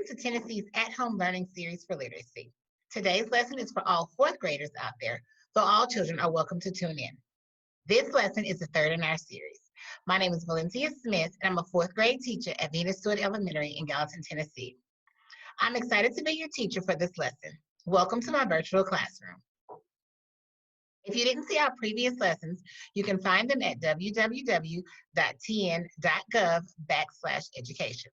Welcome to Tennessee's At-Home Learning Series for Literacy. Today's lesson is for all fourth graders out there, so all children are welcome to tune in. This lesson is the third in our series. My name is Valencia Smith, and I'm a fourth grade teacher at Venus Stewart Elementary in Gallatin, Tennessee. I'm excited to be your teacher for this lesson. Welcome to my virtual classroom. If you didn't see our previous lessons, you can find them at www.tn.gov/education.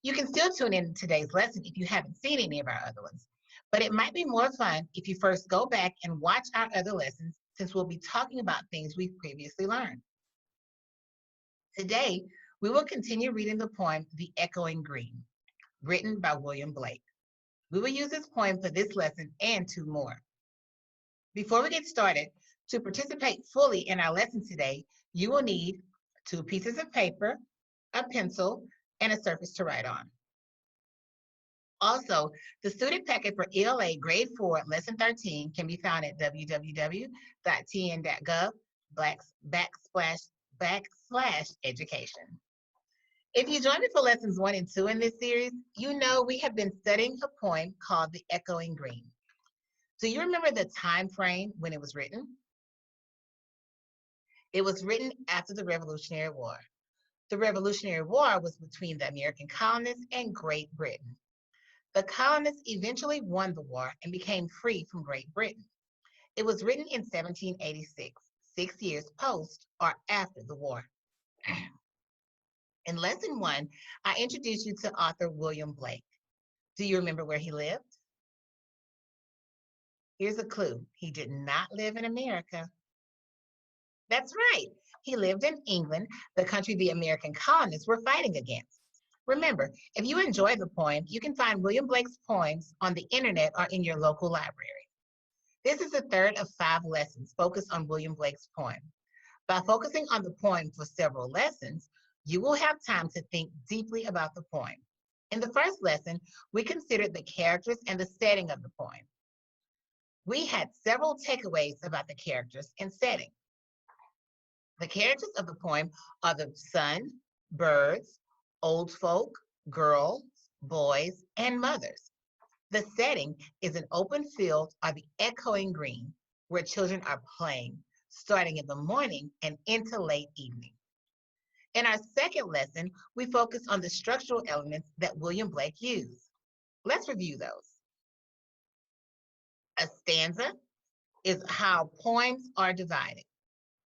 You can still tune in to today's lesson if you haven't seen any of our other ones, but it might be more fun if you first go back and watch our other lessons, since we'll be talking about things we've previously learned. Today, we will continue reading the poem, The Echoing Green, written by William Blake. We will use this poem for this lesson and two more. Before we get started, to participate fully in our lesson today, you will need 2 pieces of paper, a pencil, and a surface to write on. Also, the student packet for ELA Grade 4, Lesson 13 can be found at www.tn.gov/education. If you joined me for lessons 1 and 2 in this series, you know we have been studying a poem called The Echoing Green. Do you remember the time frame when it was written? It was written after the Revolutionary War. The Revolutionary War was between the American colonists and Great Britain. The colonists eventually won the war and became free from Great Britain. It was written in 1786, 6 years post or after the war. In Lesson 1, I introduced you to author William Blake. Do you remember where he lived? Here's a clue. He did not live in America. That's right. He lived in England, the country the American colonists were fighting against. Remember, if you enjoy the poem, you can find William Blake's poems on the internet or in your local library. This is the third of 5 lessons focused on William Blake's poem. By focusing on the poem for several lessons, you will have time to think deeply about the poem. In the first lesson, we considered the characters and the setting of the poem. We had several takeaways about the characters and setting. The characters of the poem are the sun, birds, old folk, girls, boys, and mothers. The setting is an open field or the echoing green, where children are playing, starting in the morning and into late evening. In our second lesson, we focused on the structural elements that William Blake used. Let's review those. A stanza is how poems are divided.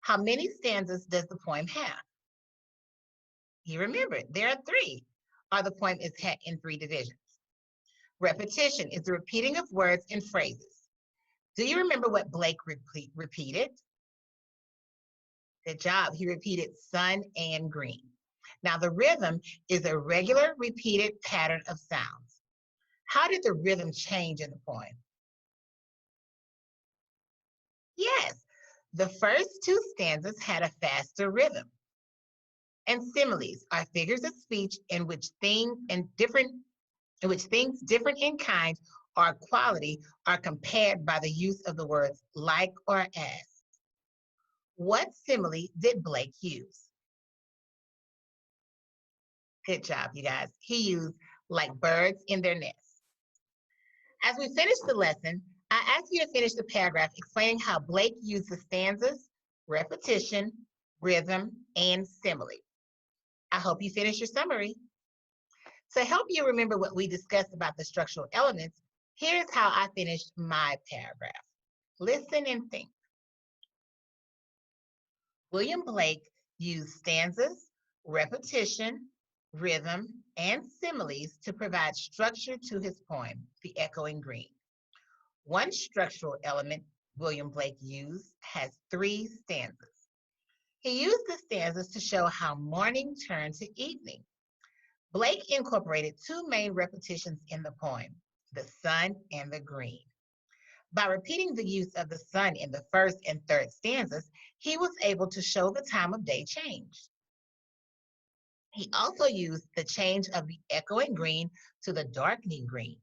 How many stanzas does the poem have? You remember, there are 3, or the poem is had in 3 divisions. Repetition is the repeating of words and phrases. Do you remember what Blake repeated? Good job. He repeated sun and green. Now, the rhythm is a regular repeated pattern of sounds. How did the rhythm change in the poem? Yes, the first 2 stanzas had a faster rhythm. And similes are figures of speech in which things different in kind or quality are compared by the use of the words like or as. What simile did Blake use? Good job, you guys. He used like birds in their nests. As we finish the lesson, I ask you to finish the paragraph explaining how Blake used the stanzas, repetition, rhythm, and simile. I hope you finish your summary. To help you remember what we discussed about the structural elements, here's how I finished my paragraph. Listen and think. William Blake used stanzas, repetition, rhythm, and similes to provide structure to his poem, The Echoing Green. One structural element William Blake used has 3 stanzas. He used the stanzas to show how morning turned to evening. Blake incorporated 2 main repetitions in the poem, the sun and the green. By repeating the use of the sun in the first and third stanzas, he was able to show the time of day change. He also used the change of the echoing green to the darkening green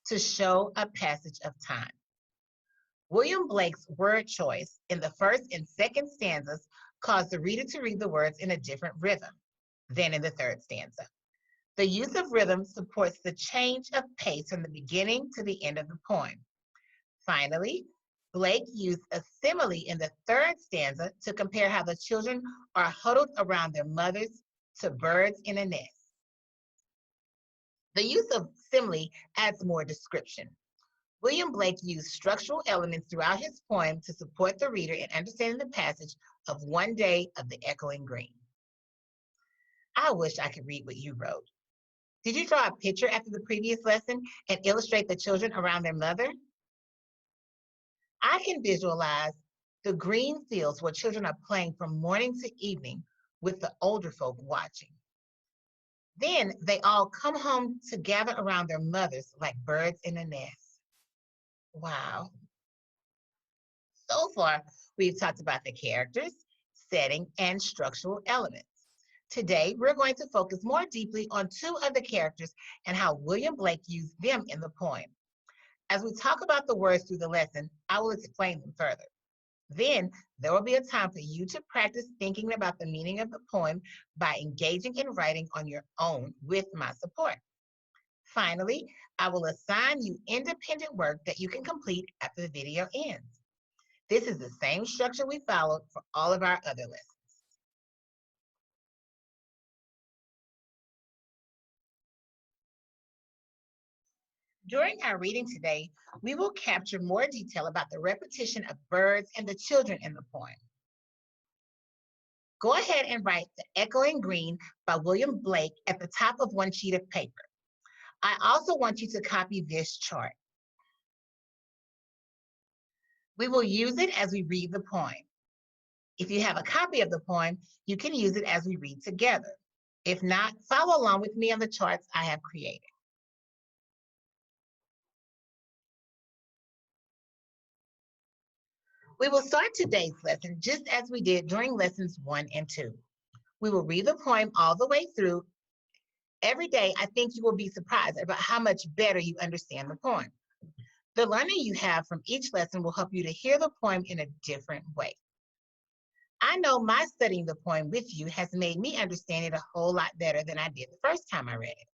to show a passage of time. William Blake's word choice in the first and second stanzas caused the reader to read the words in a different rhythm than in the third stanza. The use of rhythm supports the change of pace from the beginning to the end of the poem. Finally, Blake used a simile in the third stanza to compare how the children are huddled around their mothers to birds in a nest. The use of simile adds more description. William Blake used structural elements throughout his poem to support the reader in understanding the passage of One Day of the Echoing Green. I wish I could read what you wrote. Did you draw a picture after the previous lesson and illustrate the children around their mother? I can visualize the green fields where children are playing from morning to evening with the older folk watching. Then they all come home to gather around their mothers like birds in a nest. Wow. So far, we've talked about the characters, setting, and structural elements. Today, we're going to focus more deeply on two of the characters and how William Blake used them in the poem. As we talk about the words through the lesson, I will explain them further. Then, there will be a time for you to practice thinking about the meaning of the poem by engaging in writing on your own with my support. Finally, I will assign you independent work that you can complete after the video ends. This is the same structure we followed for all of our other lessons. During our reading today, we will capture more detail about the repetition of birds and the children in the poem. Go ahead and write The Echoing Green by William Blake at the top of one sheet of paper. I also want you to copy this chart. We will use it as we read the poem. If you have a copy of the poem, you can use it as we read together. If not, follow along with me on the charts I have created. We will start today's lesson just as we did during lessons 1 and 2. We will read the poem all the way through. Every day, I think you will be surprised about how much better you understand the poem. The learning you have from each lesson will help you to hear the poem in a different way. I know my studying the poem with you has made me understand it a whole lot better than I did the first time I read it.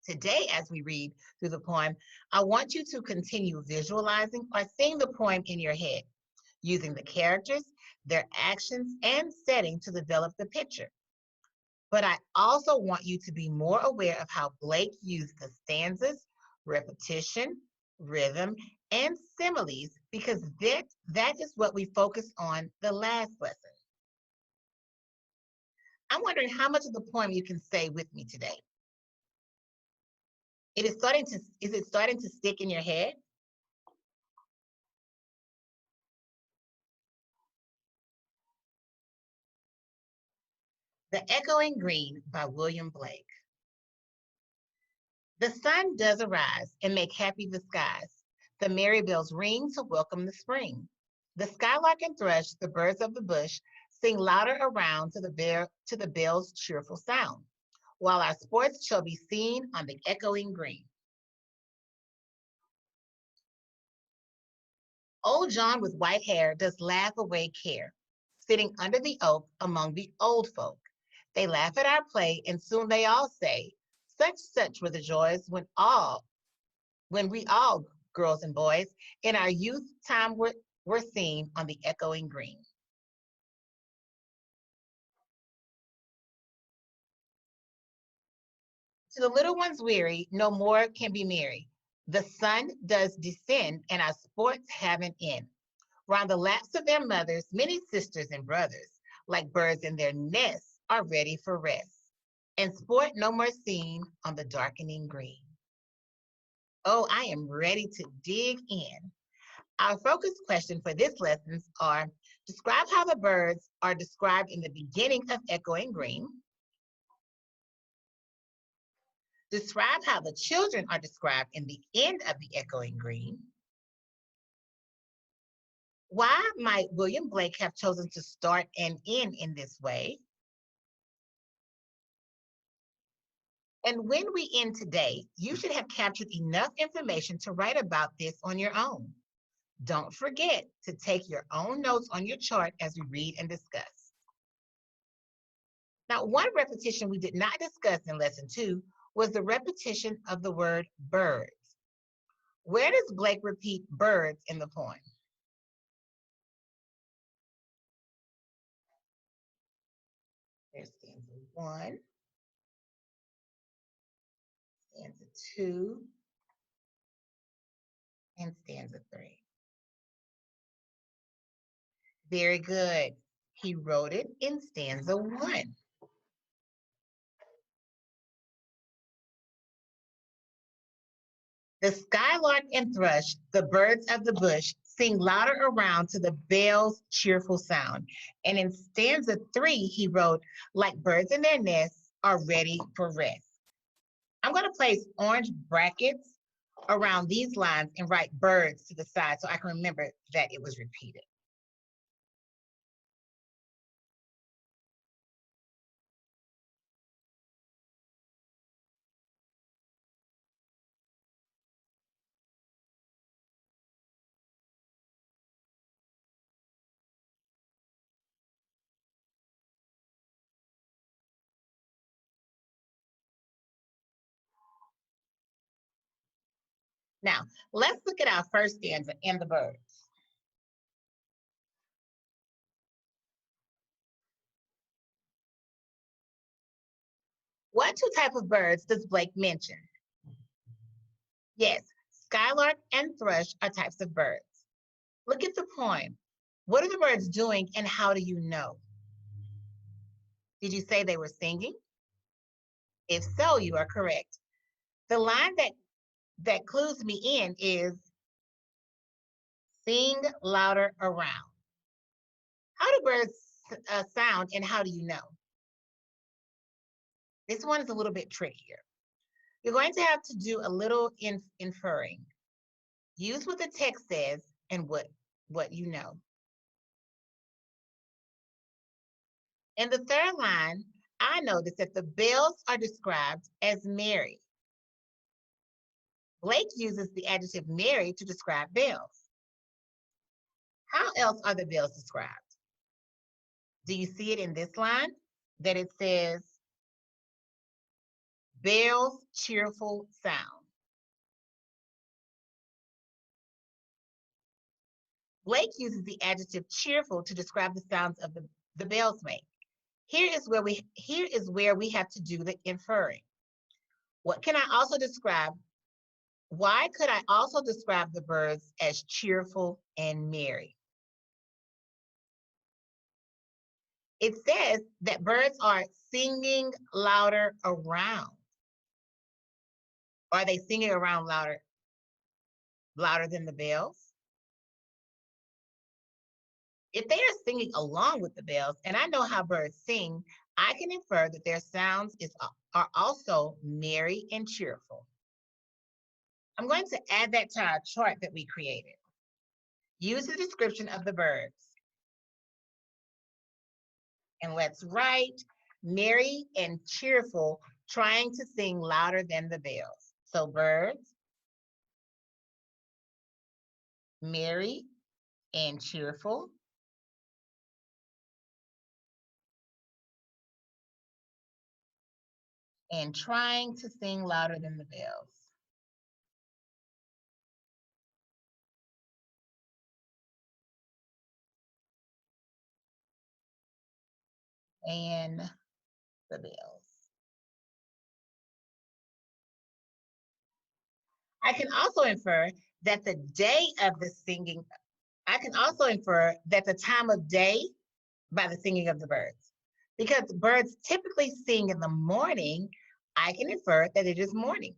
Today, as we read through the poem, I want you to continue visualizing or seeing the poem in your head, using the characters, their actions, and setting to develop the picture. But I also want you to be more aware of how Blake used the stanzas, repetition, rhythm, and similes, because that is what we focused on the last lesson. I'm wondering how much of the poem you can say with me today. Is it starting to stick in your head? The Echoing Green by William Blake. The sun does arise and make happy the skies. The merry bells ring to welcome the spring. The skylark and thrush, the birds of the bush, sing louder around to the bell's cheerful sound, while our sports shall be seen on the echoing green. Old John with white hair does laugh away care, sitting under the oak among the old folk. They laugh at our play, and soon they all say, such were the joys when we all, girls and boys, in our youth time were seen on the echoing green. To the little ones weary, no more can be merry. The sun does descend, and our sports have an end. Round the laps of their mothers, many sisters and brothers, like birds in their nests, are ready for rest. And sport no more seen on the darkening green. Oh, I am ready to dig in. Our focus question for this lesson are: describe how the birds are described in the beginning of Echoing Green. Describe how the children are described in the end of the Echoing Green. Why might William Blake have chosen to start and end in this way? And when we end today, you should have captured enough information to write about this on your own. Don't forget to take your own notes on your chart as we read and discuss. Now, one repetition we did not discuss in lesson 2 was the repetition of the word birds. Where does Blake repeat birds in the poem? There's stanza 1, stanza 2, and stanza 3. Very good. He wrote it in stanza 1. The skylark and thrush, the birds of the bush, sing louder around to the bell's cheerful sound. And in stanza 3, he wrote, like birds in their nests are ready for rest. I'm going to place orange brackets around these lines and write birds to the side so I can remember that it was repeated. Now, let's look at our first stanza and the birds. What two types of birds does Blake mention? Yes, skylark and thrush are types of birds. Look at the poem. What are the birds doing and how do you know? Did you say they were singing? If so, you are correct. The line that clues me in is sing louder around. How do birds sound and how do you know? This one is a little bit trickier. You're going to have to do a little inferring. Use what the text says and what you know. In the third line, I noticed that the bells are described as merry. Blake uses the adjective merry to describe bells. How else are the bells described? Do you see it in this line? That it says, bells cheerful sound. Blake uses the adjective cheerful to describe the sounds of the bells make. Here is where we have to do the inferring. What can I also describe? Why could I also describe the birds as cheerful and merry? It says that birds are singing louder around. Are they singing around louder than the bells? If they are singing along with the bells, and I know how birds sing, I can infer that their sounds are also merry and cheerful. I'm going to add that to our chart that we created. Use the description of the birds. And let's write merry and cheerful, trying to sing louder than the bells. So birds, merry and cheerful. And trying to sing louder than the bells. And the bells. I can also infer that the day of the singing, I can also infer that the time of day by the singing of the birds. Because birds typically sing in the morning, I can infer that it is morning.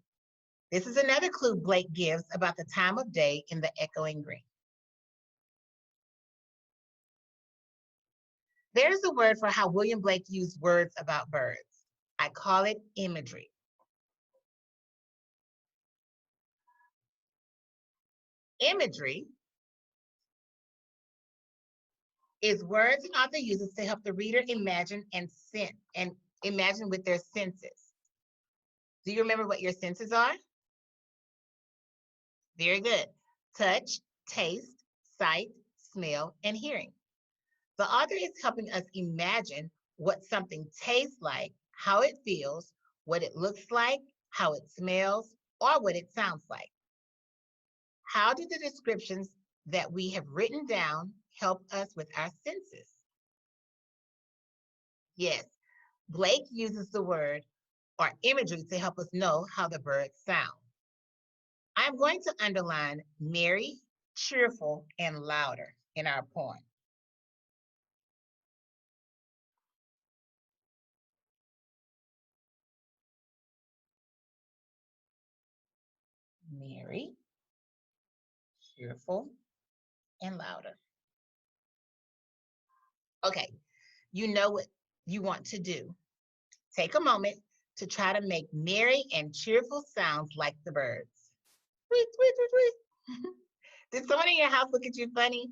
This is another clue Blake gives about the time of day in the echoing green. There's a word for how William Blake used words about birds. I call it imagery. Imagery is words an author uses to help the reader imagine and imagine with their senses. Do you remember what your senses are? Very good. Touch, taste, sight, smell, and hearing. The author is helping us imagine what something tastes like, how it feels, what it looks like, how it smells, or what it sounds like. How do the descriptions that we have written down help us with our senses? Yes, Blake uses the word or imagery to help us know how the birds sound. I'm going to underline merry, cheerful, and louder in our poem. Merry, cheerful, and louder. Okay, you know what you want to do. Take a moment to try to make merry and cheerful sounds like the birds. Tweet, tweet, tweet, tweet. Did someone in your house look at you funny?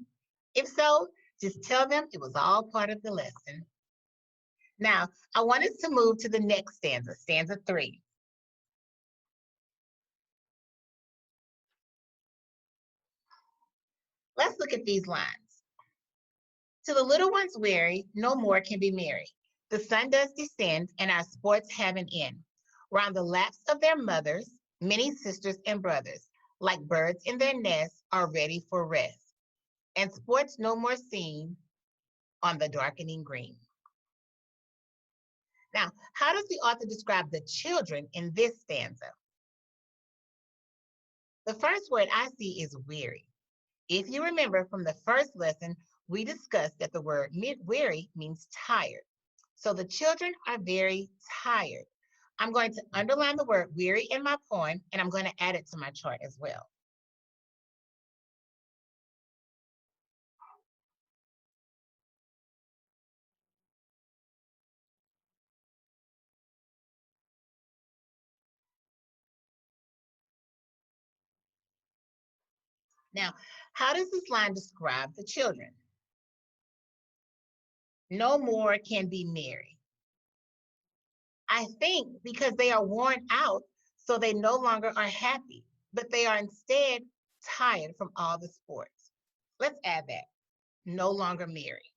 If so, just tell them it was all part of the lesson. Now, I want us to move to the next stanza, stanza 3. Let's look at these lines. To the little ones weary, no more can be merry. The sun does descend, and our sports have an end. Round the laps of their mothers, many sisters and brothers, like birds in their nests, are ready for rest. And sports no more seen on the darkening green. Now, how does the author describe the children in this stanza? The first word I see is weary. If you remember from the first lesson, we discussed that the word weary means tired. So the children are very tired. I'm going to underline the word weary in my poem, and I'm going to add it to my chart as well. Now, how does this line describe the children? No more can be merry. I think because they are worn out, so they no longer are happy, but they are instead tired from all the sports. Let's add that. No longer merry.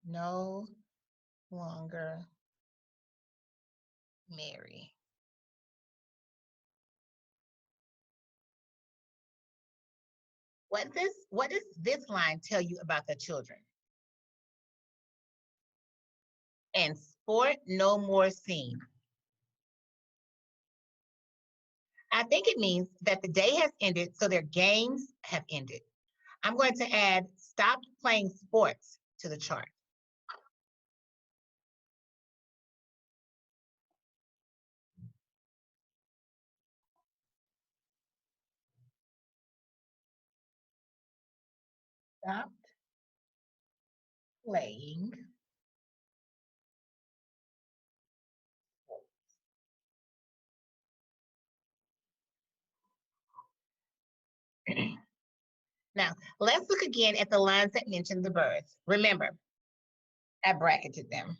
No longer merry. What does this line tell you about the children? And sport no more seen. I think it means that the day has ended, so their games have ended. I'm going to add stopped playing sports to the chart. Stopped playing. Now, let's look again at the lines that mention the birds. Remember, I bracketed them.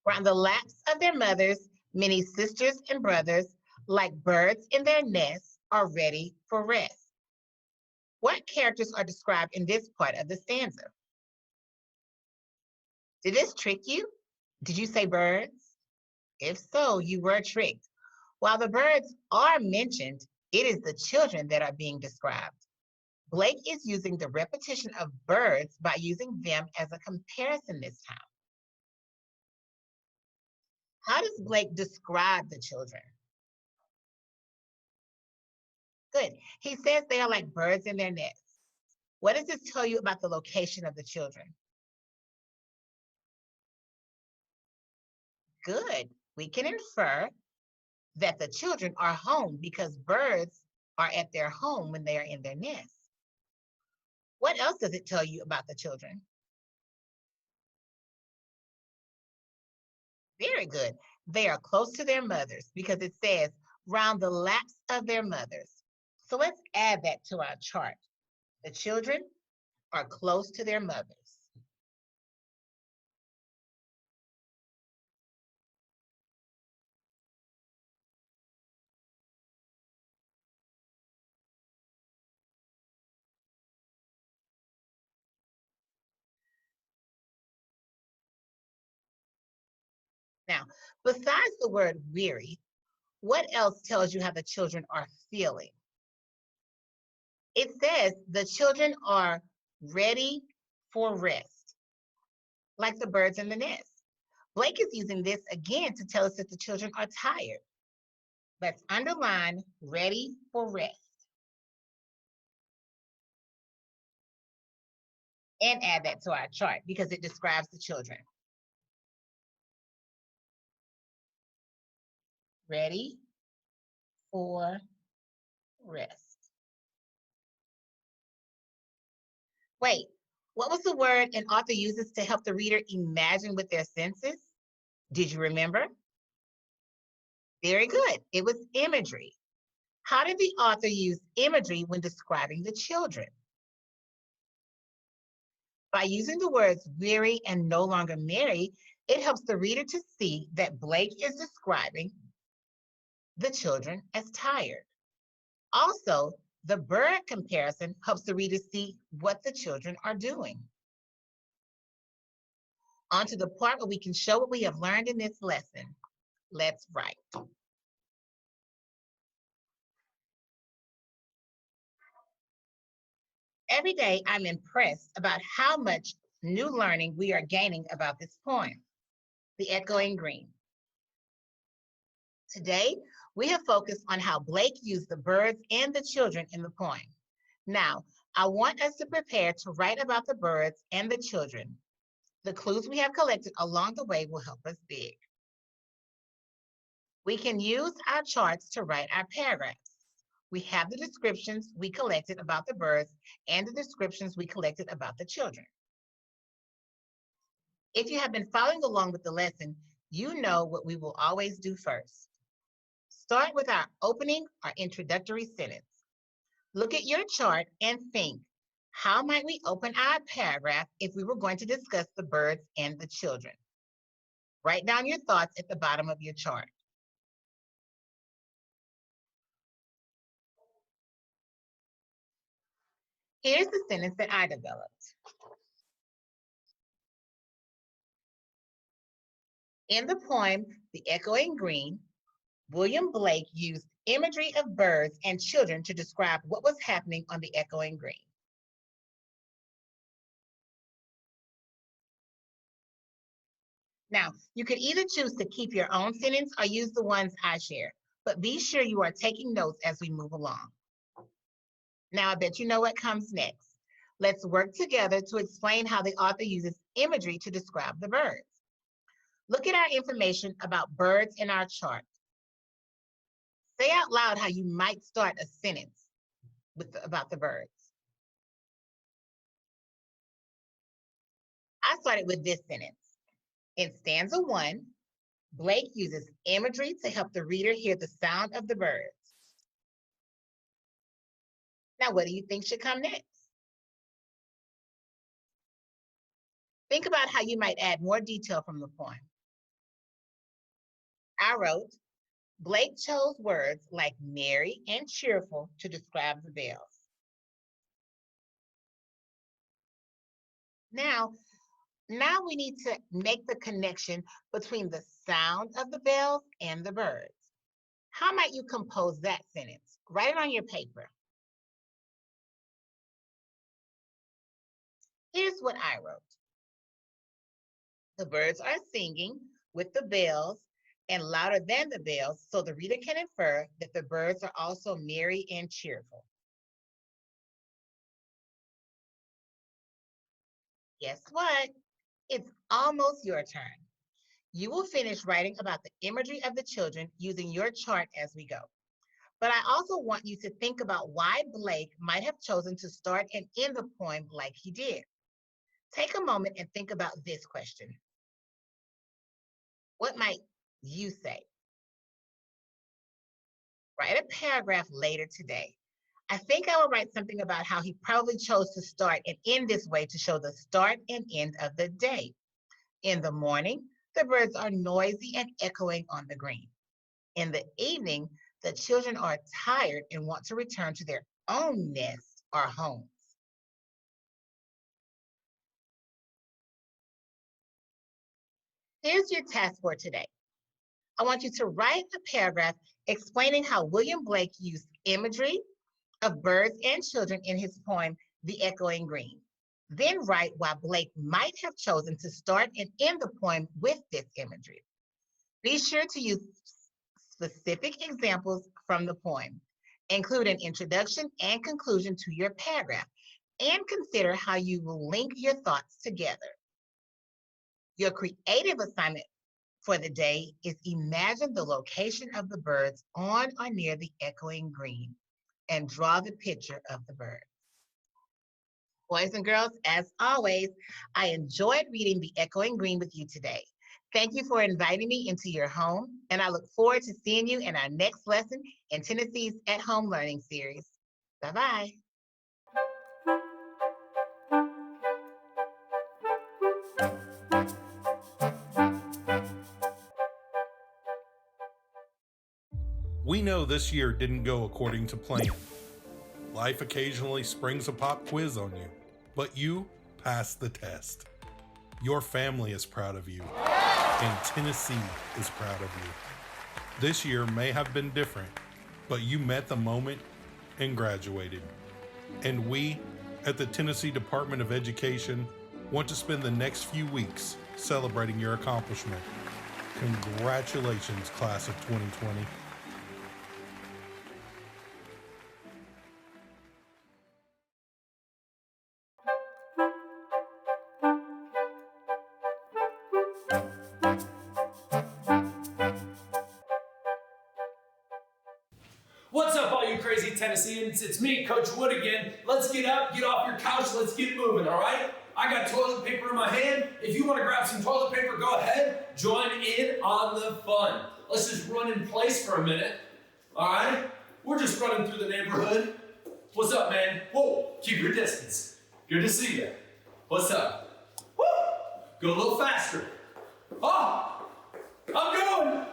Round the laps of their mothers, many sisters and brothers, like birds in their nests, are ready for rest. What characters are described in this part of the stanza? Did this trick you? Did you say birds? If so, you were tricked. While the birds are mentioned, it is the children that are being described. Blake is using the repetition of birds by using them as a comparison this time. How does Blake describe the children? Good. He says they are like birds in their nests. What does this tell you about the location of the children? Good. We can infer that the children are home because birds are at their home when they are in their nest. What else does it tell you about the children? Very good. They are close to their mothers because it says round the laps of their mothers. So let's add that to our chart. The children are close to their mothers. Now, besides the word weary, what else tells you how the children are feeling? It says the children are ready for rest, like the birds in the nest. Blake is using this again to tell us that the children are tired. Let's underline ready for rest and add that to our chart because it describes the children. Ready for rest. Wait, what was the word an author uses to help the reader imagine with their senses? Did you remember? Very good. It was imagery. How did the author use imagery when describing the children? By using the words weary and no longer merry, it helps the reader to see that Blake is describing the children as tired. Also, the bird comparison helps the reader see what the children are doing. On to the part where we can show what we have learned in this lesson. Let's write. Every day, I'm impressed about how much new learning we are gaining about this poem, The Echoing Green. Today, we have focused on how Blake used the birds and the children in the poem. Now, I want us to prepare to write about the birds and the children. The clues we have collected along the way will help us dig. We can use our charts to write our paragraphs. We have the descriptions we collected about the birds and the descriptions we collected about the children. If you have been following along with the lesson, you know what we will always do first. Start with our opening or introductory sentence. Look at your chart and think, how might we open our paragraph if we were going to discuss the birds and the children? Write down your thoughts at the bottom of your chart. Here's the sentence that I developed. In the poem, The Echoing Green, William Blake used imagery of birds and children to describe what was happening on the echoing green. Now, you could either choose to keep your own sentence or use the ones I share, but be sure you are taking notes as we move along. Now, I bet you know what comes next. Let's work together to explain how the author uses imagery to describe the birds. Look at our information about birds in our chart. Say out loud how you might start a sentence about the birds. I started with this sentence. In stanza 1, Blake uses imagery to help the reader hear the sound of the birds. Now, what do you think should come next? Think about how you might add more detail from the poem. I wrote, Blake chose words like merry and cheerful to describe the bells. Now we need to make the connection between the sound of the bells and the birds. How might you compose that sentence? Write it on your paper. Here's what I wrote. The birds are singing with the bells and louder than the bells, so the reader can infer that the birds are also merry and cheerful. Guess what? It's almost your turn. You will finish writing about the imagery of the children using your chart as we go. But I also want you to think about why Blake might have chosen to start and end the poem like he did. Take a moment and think about this question. What might you say? Write a paragraph later today. I think I will write something about how he probably chose to start and end this way to show the start and end of the day. In the morning, the birds are noisy and echoing on the green. In the evening, the children are tired and want to return to their own nests or homes. Here's your task for today. I want you to write a paragraph explaining how William Blake used imagery of birds and children in his poem, The Echoing Green. Then write why Blake might have chosen to start and end the poem with this imagery. Be sure to use specific examples from the poem. Include an introduction and conclusion to your paragraph, and consider how you will link your thoughts together. Your creative assignment for the day is imagine the location of the birds on or near the echoing green and draw the picture of the birds. Boys and girls, as always, I enjoyed reading The Echoing Green with you today. Thank you for inviting me into your home, and I look forward to seeing you in our next lesson in Tennessee's At Home Learning Series. Bye-bye. We know this year didn't go according to plan. Life occasionally springs a pop quiz on you, but you passed the test. Your family is proud of you, and Tennessee is proud of you. This year may have been different, but you met the moment and graduated. And we, at the Tennessee Department of Education, want to spend the next few weeks celebrating your accomplishment. Congratulations, class of 2020. What's up, all you crazy Tennesseans? It's me, Coach Wood again. Let's get up, get off your couch, let's get moving, all right? I got toilet paper in my hand. If you want to grab some toilet paper, go ahead. Join in on the fun. Let's just run in place for a minute, all right? We're just running through the neighborhood. What's up, man? Whoa, keep your distance. Good to see you. What's up? Woo! Go a little faster. Oh, I'm going.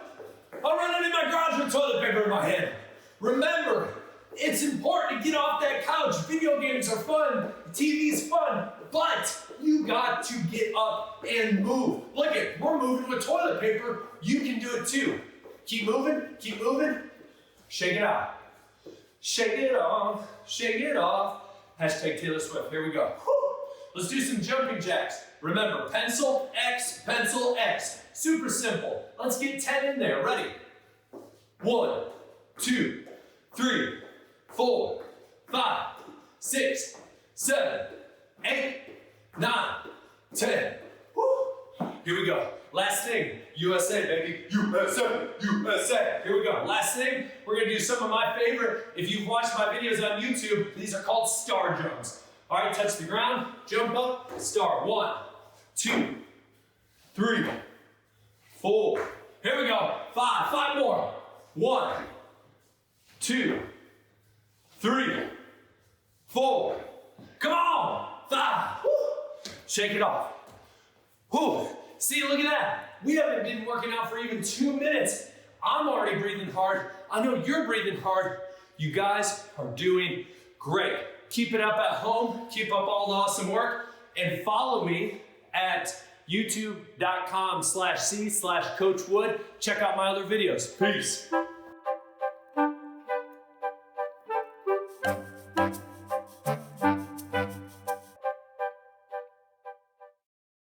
I'm running in my garage with toilet paper in my hand. Remember, it's important to get off that couch. Video games are fun, TV's fun, but you got to get up and move. Look at, we're moving with toilet paper. You can do it too. Keep moving, keep moving. Shake it out. Shake it off, shake it off. Hashtag Taylor Swift, here we go. Whew. Let's do some jumping jacks. Remember, pencil X, pencil X. Super simple. Let's get 10 in there, ready? 1, 2, 3, 4, 5, 6, 7, 8, 9, 10. Woo. Here we go. Last thing, USA, baby. USA, USA. Here we go. Last thing, we're gonna do some of my favorite. If you've watched my videos on YouTube, these are called star jumps. All right, touch the ground, jump up, star. 1, 2, 3, 4. Here we go. 5 more. 1, 2, 3, 4. Come on. 5. Woo. Shake it off. Whew. See, look at that. We haven't been working out for even 2 minutes. I'm already breathing hard. I know you're breathing hard. You guys are doing great. Keep it up at home. Keep up all the awesome work. And follow me at youtube.com/c/Coach Wood. Check out my other videos. Peace.